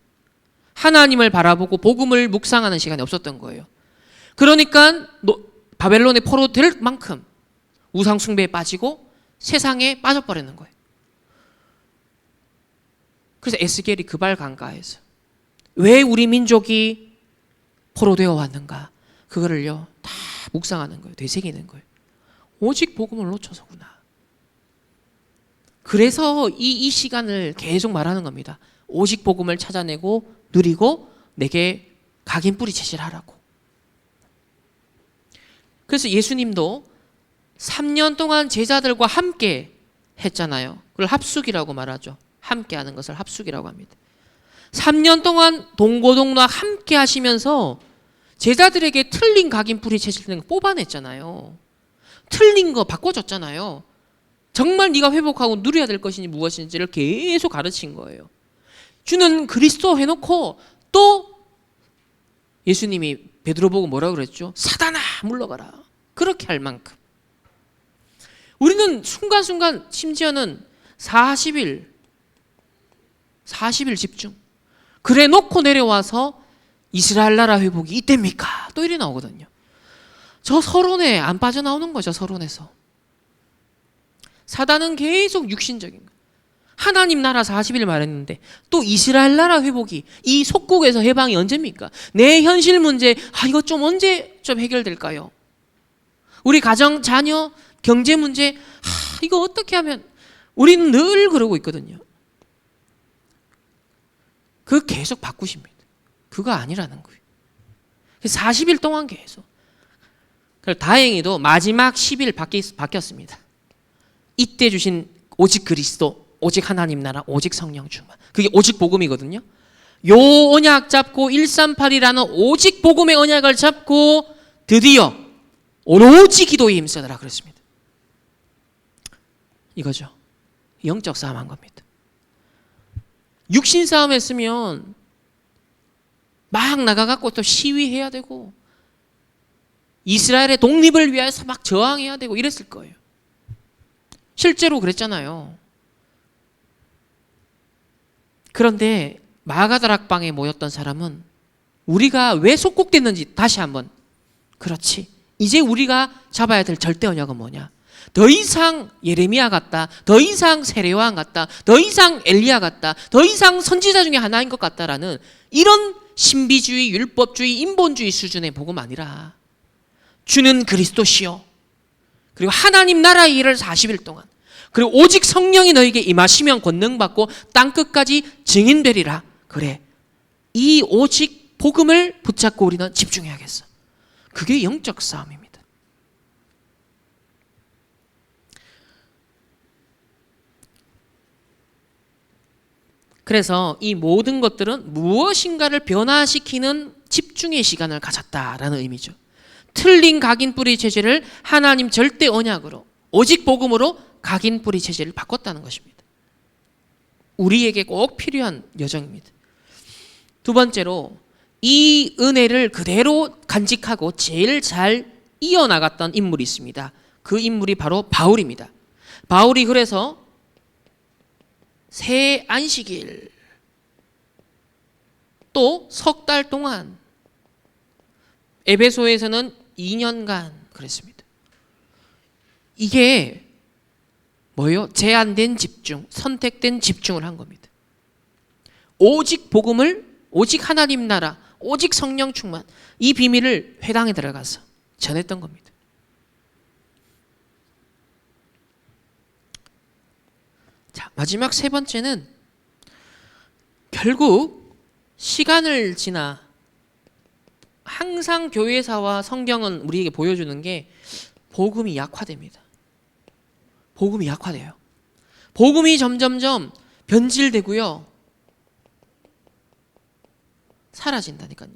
하나님을 바라보고 복음을 묵상하는 시간이 없었던 거예요. 그러니까 바벨론의 포로 될 만큼 우상 숭배에 빠지고 세상에 빠져버리는 거예요. 그래서 에스겔이 그발 강가에서 왜 우리 민족이 포로되어 왔는가, 그거를요 다 묵상하는 거예요. 되새기는 거예요. 오직 복음을 놓쳐서구나. 그래서 이 시간을 계속 말하는 겁니다. 오직 복음을 찾아내고 누리고 내게 각인 뿌리 제시하라고. 그래서 예수님도 3년 동안 제자들과 함께 했잖아요. 그걸 합숙이라고 말하죠. 함께 하는 것을 합숙이라고 합니다. 3년 동안 동고동락 함께 하시면서 제자들에게 틀린 각인 뿌리 제시되는 거 뽑아냈잖아요. 틀린 거 바꿔줬잖아요. 정말 네가 회복하고 누려야 될 것이 무엇인지를 계속 가르친 거예요. 주는 그리스도 해놓고 또 예수님이 베드로 보고 뭐라고 그랬죠? 사단아 물러가라. 그렇게 할 만큼. 우리는 순간순간, 심지어는 40일 집중. 그래 놓고 내려와서 이스라엘 나라 회복이 이때입니까? 또 이래 나오거든요. 저 서론에 안 빠져나오는 거죠. 서론에서. 사단은 계속 육신적인 거. 하나님 나라 40일 말했는데 또 이스라엘 나라 회복이, 이 속국에서 해방이 언제입니까? 내 현실 문제, 이거 좀 언제 좀 해결될까요? 우리 가정, 자녀, 경제 문제, 이거 어떻게 하면, 우리는 늘 그러고 있거든요. 그거 계속 바꾸십니다. 그거 아니라는 거예요. 40일 동안 계속. 다행히도 마지막 10일 바뀌었습니다. 이때 주신 오직 그리스도, 오직 하나님 나라, 오직 성령 충만. 그게 오직 복음이거든요. 요 언약 잡고 138이라는 오직 복음의 언약을 잡고 드디어 오로지 기도에 힘쓰더라 그랬습니다. 이거죠. 영적 싸움한 겁니다. 육신 싸움 했으면 막 나가갖고 또 시위해야 되고 이스라엘의 독립을 위해서 막 저항해야 되고 이랬을 거예요. 실제로 그랬잖아요. 그런데 마가다락방에 모였던 사람은 우리가 왜 속국됐는지 다시 한번, 그렇지, 이제 우리가 잡아야 될 절대 언약은 뭐냐? 더 이상 예레미야 같다, 더 이상 세례요한 같다, 더 이상 엘리야 같다, 더 이상 선지자 중에 하나인 것 같다라는 이런 신비주의, 율법주의, 인본주의 수준의 복음 아니라 주는 그리스도시요, 그리고 하나님 나라의 일을 40일 동안, 그리고 오직 성령이 너에게 임하시면 권능받고 땅끝까지 증인되리라. 그래, 이 오직 복음을 붙잡고 우리는 집중해야겠어. 그게 영적 싸움입니다. 그래서 이 모든 것들은 무엇인가를 변화시키는 집중의 시간을 가졌다라는 의미죠. 틀린 각인 뿌리 체제를 하나님 절대 언약으로, 오직 복음으로 각인 뿌리 체제를 바꿨다는 것입니다. 우리에게 꼭 필요한 여정입니다. 두 번째로, 이 은혜를 그대로 간직하고 제일 잘 이어나갔던 인물이 있습니다. 그 인물이 바로 바울입니다. 바울이 그래서 새 안식일 또 석 달 동안, 에베소에서는 2년간 그랬습니다. 이게 뭐예요? 제한된 집중, 선택된 집중을 한 겁니다. 오직 복음을, 오직 하나님 나라, 오직 성령 충만, 이 비밀을 회당에 들어가서 전했던 겁니다. 자, 마지막 세 번째는 결국 시간을 지나 항상 교회사와 성경은 우리에게 보여주는 게 복음이 약화됩니다. 복음이 약화돼요. 복음이 점점점 변질되고요, 사라진다니까요.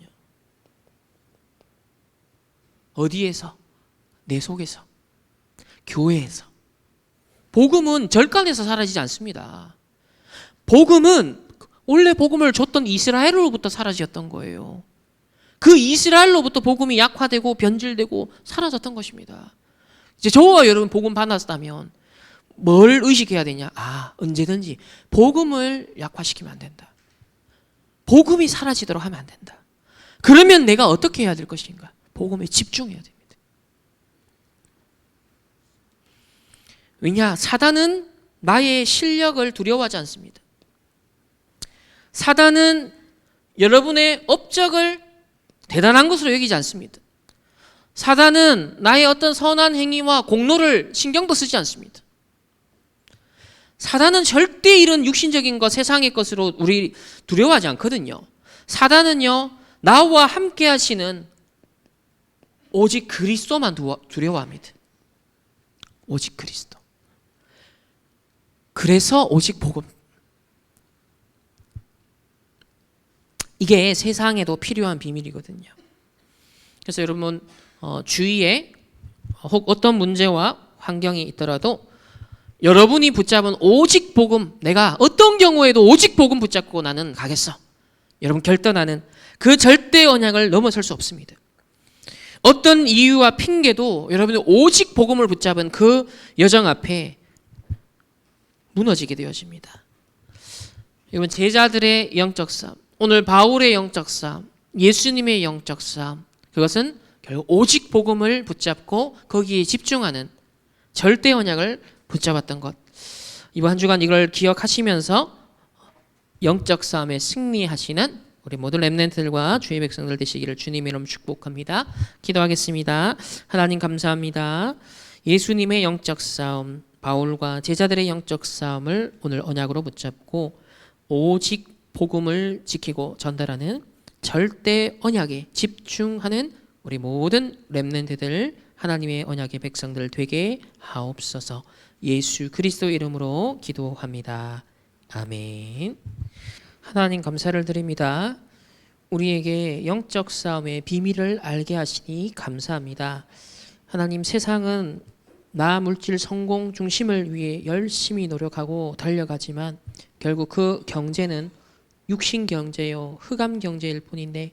어디에서? 내 속에서, 교회에서. 복음은 절간에서 사라지지 않습니다. 복음은 원래 복음을 줬던 이스라엘로부터 사라졌던 거예요. 그 이스라엘로부터 복음이 약화되고 변질되고 사라졌던 것입니다. 이제 저와 여러분 복음 받았다면 뭘 의식해야 되냐? 언제든지 복음을 약화시키면 안 된다. 복음이 사라지도록 하면 안 된다. 그러면 내가 어떻게 해야 될 것인가? 복음에 집중해야 됩니다. 왜냐? 사단은 나의 실력을 두려워하지 않습니다. 사단은 여러분의 업적을 대단한 것으로 여기지 않습니다. 사단은 나의 어떤 선한 행위와 공로를 신경도 쓰지 않습니다. 사단은 절대 이런 육신적인 것, 세상의 것으로 우리 두려워하지 않거든요. 사단은요, 나와 함께 하시는 오직 그리스도만 두려워합니다. 오직 그리스도. 그래서 오직 복음. 이게 세상에도 필요한 비밀이거든요. 그래서 여러분 주위에 혹 어떤 문제와 환경이 있더라도 여러분이 붙잡은 오직 복음, 내가 어떤 경우에도 오직 복음 붙잡고 나는 가겠어, 여러분 결단하는 그 절대 언약을 넘어설 수 없습니다. 어떤 이유와 핑계도 여러분이 오직 복음을 붙잡은 그 여정 앞에 무너지게 되어집니다. 여러분, 제자들의 영적 싸움, 오늘 바울의 영적 싸움, 예수님의 영적 싸움, 그것은 결국 오직 복음을 붙잡고 거기에 집중하는 절대 언약을 붙잡았던 것. 이번 한 주간 이걸 기억하시면서 영적 싸움에 승리하시는 우리 모든 렘넌트들과 주의 백성들 되시기를 주님의 이름으로 축복합니다. 기도하겠습니다. 하나님 감사합니다. 예수님의 영적 싸움, 바울과 제자들의 영적 싸움을 오늘 언약으로 붙잡고 오직 복음을 지키고 전달하는 절대 언약에 집중하는 우리 모든 렘넌트들 하나님의 언약의 백성들 되게 하옵소서. 예수 그리스도 이름으로 기도합니다. 아멘. 하나님 감사를 드립니다. 우리에게 영적 싸움의 비밀을 알게 하시니 감사합니다. 하나님, 세상은 나 물질 성공 중심을 위해 열심히 노력하고 달려가지만 결국 그 경제는 육신 경제요, 흑암 경제일 뿐인데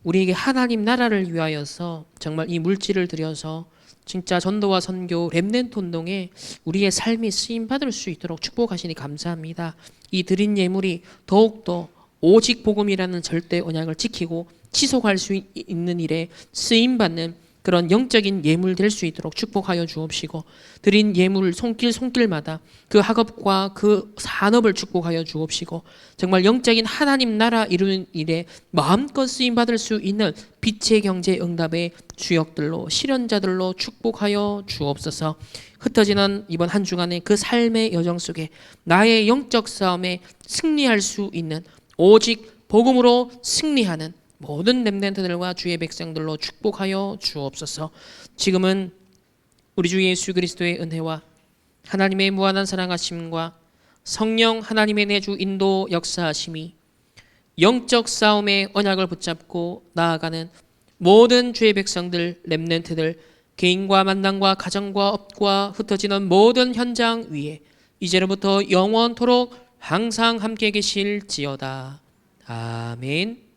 우리에게 하나님 나라를 위하여서 정말 이 물질을 들여서 진짜 전도와 선교 렘넌트 운동에 우리의 삶이 쓰임 받을 수 있도록 축복하시니 감사합니다. 이 드린 예물이 더욱더 오직 복음이라는 절대 언약을 지키고 지속할 수 있는 일에 쓰임 받는 그런 영적인 예물 될 수 있도록 축복하여 주옵시고, 드린 예물 손길마다 그 학업과 그 산업을 축복하여 주옵시고, 정말 영적인 하나님 나라 이루는 일에 마음껏 쓰임 받을 수 있는 빛의 경제 응답의 주역들로 실현자들로 축복하여 주옵소서. 흩어지는 이번 한 주간의 그 삶의 여정 속에 나의 영적 싸움에 승리할 수 있는, 오직 복음으로 승리하는 모든 렘넌트들과 주의 백성들로 축복하여 주옵소서. 지금은 우리 주 예수 그리스도의 은혜와 하나님의 무한한 사랑하심과 성령 하나님의 내주 인도 역사하심이 영적 싸움의 언약을 붙잡고 나아가는 모든 주의 백성들 렘넌트들 개인과 만남과 가정과 업과 흩어지는 모든 현장 위에 이제로부터 영원토록 항상 함께 계실지어다. 아멘.